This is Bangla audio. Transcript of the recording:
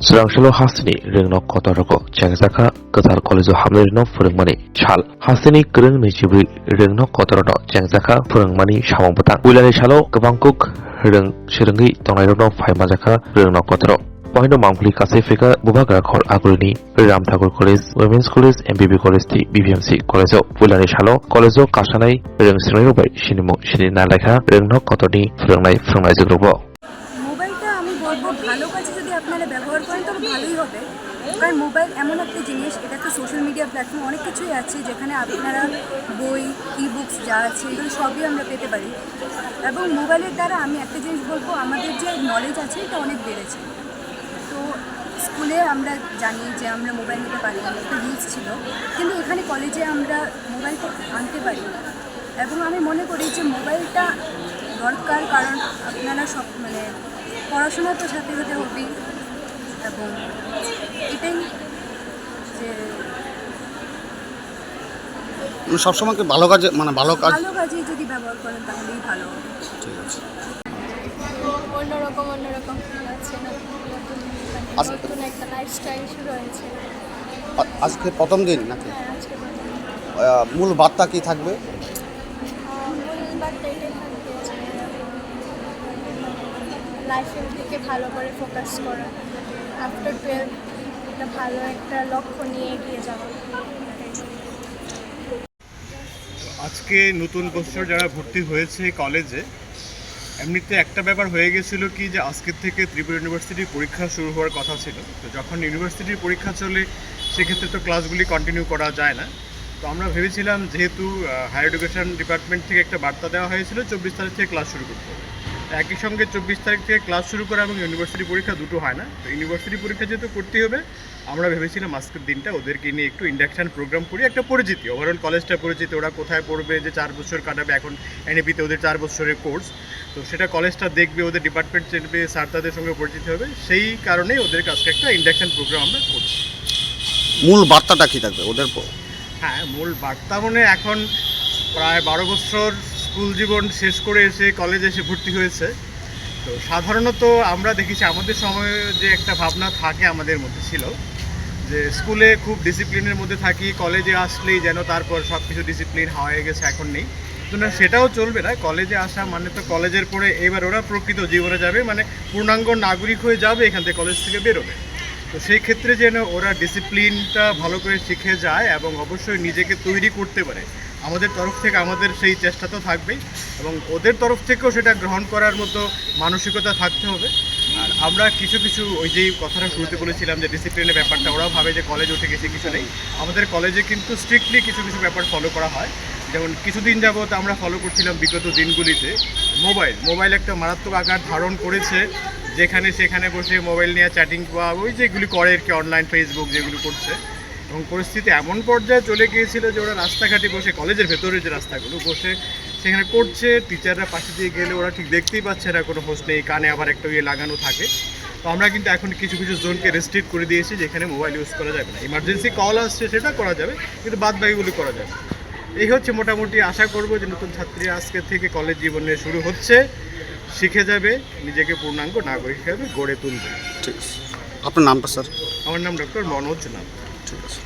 Srangshalo Hasini Ringno Kotoroko Changsaka Katar College Hamlerino Furungmani Chal Hasini Kring Nichibi Ringno Kotorono Changsaka Furungmani Shamobata Wilani Shalo Kabangkuk Ring Shiringi Tonairono Faimazaka Ringno Kotoro Pohino Mangli Kasifika Bubaga Khor Agulini Ram Thakur College Women's College MBB College BBMC College Wilani Shalo College Kashanai Ring Srinobai Shinimu Shirina Lekha Ringno Kotori Furungnai Zugrubo ভালো কাজে যদি আপনারা ব্যবহার করেন তবে ভালোই হবে কারণ মোবাইল এমন একটা জিনিস এটা তো সোশ্যাল মিডিয়া প্ল্যাটফর্ম অনেক কিছুই আছে যেখানে আপনারা বই ই-বুকস যা আছে এগুলো সবই আমরা পেতে পারি এবং মোবাইলের দ্বারা আমি একটা জিনিস বলবো আমাদের যে নলেজ আছে এটা অনেক বেড়েছে তো স্কুলে আমরা জানি যে আমরা মোবাইল নিতে পারি না একটা রুলস ছিল কিন্তু এখানে কলেজে আমরা মোবাইলটা আনতে পারি এবং আমি মনে করি যে মোবাইলটা দরকার কারণ আপনারা সব পড়াশোনা তো সাথে সাথে হবেই এবং এটাই যে সবসময় ভালো কাজে ভালো কাজে যদি ব্যবহার করেন তাহলেই ভালো হবে। ঠিক আছে। অন্যরকম আছে নতুন একটা লাইফস্টাইল শুরু হয়েছে। আজকে প্রথম দিন নাকি? হ্যাঁ, আজকে মূল বার্তা কি থাকবে? মূল বার্তা এটাই থাকবে যে লাইফের দিকে ভালো করে ফোকাস করা, আফটার 12 একটা ভালো একটা লক্ষ্য নিয়ে এগিয়ে যাওয়া। আজকে নতুন বছর যারা ভর্তি হয়েছে কলেজে এমনিতে একটা ব্যাপার হয়ে গেছিলো কি যে আজকের থেকে ত্রিপুরা ইউনিভার্সিটির পরীক্ষা শুরু হওয়ার কথা ছিল। তো যখন ইউনিভার্সিটির পরীক্ষা চলে সেক্ষেত্রে তো ক্লাসগুলি কন্টিনিউ করা যায় না। তো আমরা ভেবেছিলাম যেহেতু হায়ার এডুকেশন ডিপার্টমেন্ট থেকে একটা বার্তা দেওয়া হয়েছিল 24 তারিখ থেকে ক্লাস শুরু করতে হবে, একই সঙ্গে 24 তারিখ থেকে ক্লাস শুরু করা এবং ইউনিভার্সিটি পরীক্ষা দুটো হয় না। তো ইউনিভার্সিটি পরীক্ষা যেহেতু করতেই হবে আমরা ভেবেছিলাম আজকের দিনটা ওদেরকে নিয়ে একটু ইন্ডাকশান প্রোগ্রাম করি, একটা পরিচিতি, ওভারঅল কলেজটা পরিচিতি, ওরা কোথায় পড়বে, যে 4 বছর কাটাবে এখন এনএপিতে ওদের 4 বছরের কোর্স, তো সেটা কলেজটা দেখবে, ওদের ডিপার্টমেন্ট চেনবে, স্যার তাদের সঙ্গে পরিচিত হবে, সেই কারণেই ওদেরকে আজকে একটা ইন্ডাকশান প্রোগ্রাম আমরা করছি। মূল বার্তাটা কী থাকবে ওদের? হ্যাঁ, মূল বার্তা এখন প্রায় 12 বছর স্কুল জীবন শেষ করে এসে কলেজে এসে ভর্তি হয়েছে। তো সাধারণত আমরা দেখেছি আমাদের সময়ে যে একটা ভাবনা থাকে আমাদের মধ্যে ছিল যে স্কুলে খুব ডিসিপ্লিনের মধ্যে থাকি, কলেজে আসলেই যেন তারপর সব কিছু ডিসিপ্লিন হয়ে গেছে, এখন নেই। তো না, সেটাও চলবে না। কলেজে আসা মানে তো কলেজের পরে এবার ওরা প্রকৃত জীবনে যাবে, পূর্ণাঙ্গ নাগরিক হয়ে যাবে এখান থেকে, কলেজ থেকে বেরোবে। তো সেই ক্ষেত্রে যেন ওরা ডিসিপ্লিনটা ভালো করে শিখে যায় এবং অবশ্যই নিজেকে তৈরি করতে পারে, আমাদের তরফ থেকে আমাদের সেই চেষ্টা তো থাকবেই এবং ওদের তরফ থেকেও সেটা গ্রহণ করার মতো মানসিকতা থাকতে হবে। আর আমরা কিছু ওই যেই কথাটা শুরুতে বলেছিলাম যে ডিসিপ্লিনের ব্যাপারটা, ওরা ভাবে যে কলেজ উঠে গেছে, কিছু নেই। আমাদের কলেজে কিন্তু স্ট্রিক্টলি কিছু ব্যাপার ফলো করা হয়। যেমন কিছুদিন যাবত আমরা ফলো করছিলাম বিগত দিনগুলিতে মোবাইল একটা মারাত্মক আকার ধারণ করেছে, যেখানে সেখানে বসে মোবাইল নিয়ে চ্যাটিং বা ওই যেগুলি করে আর কি, অনলাইন ফেসবুক যেগুলো করছে, এবং পরিস্থিতি এমন পর্যায়ে চলে গিয়েছিল যে ওরা রাস্তাঘাটে বসে, কলেজের ভেতরে যে রাস্তাগুলো বসে সেখানে করছে, টিচাররা পাশে দিয়ে গেলে ওরা ঠিক দেখতেই পাচ্ছে না, কোনো হোস্ট নেই, কানে আবার একটা লাগানো থাকে। তো আমরা কিন্তু এখন কিছু জোনকে রেস্ট্রিক্ট করে দিয়েছি যেখানে মোবাইল ইউজ করা যাবে না। ইমার্জেন্সি কল আসছে সেটা করা যাবে, কিন্তু বাদ বাকিগুলি করা যাবে। এই হচ্ছে মোটামুটি, আশা করব যে নতুন ছাত্রী আজকে থেকে কলেজ জীবনে শুরু হচ্ছে, শিখে যাবে, নিজেকে পূর্ণাঙ্গ নাগরিক হিসাবে গড়ে তুলবে। ঠিক আছে। আপনার নামটা স্যার? আমার নাম ডক্টর মনোজ নাথ। ঠিক আছে।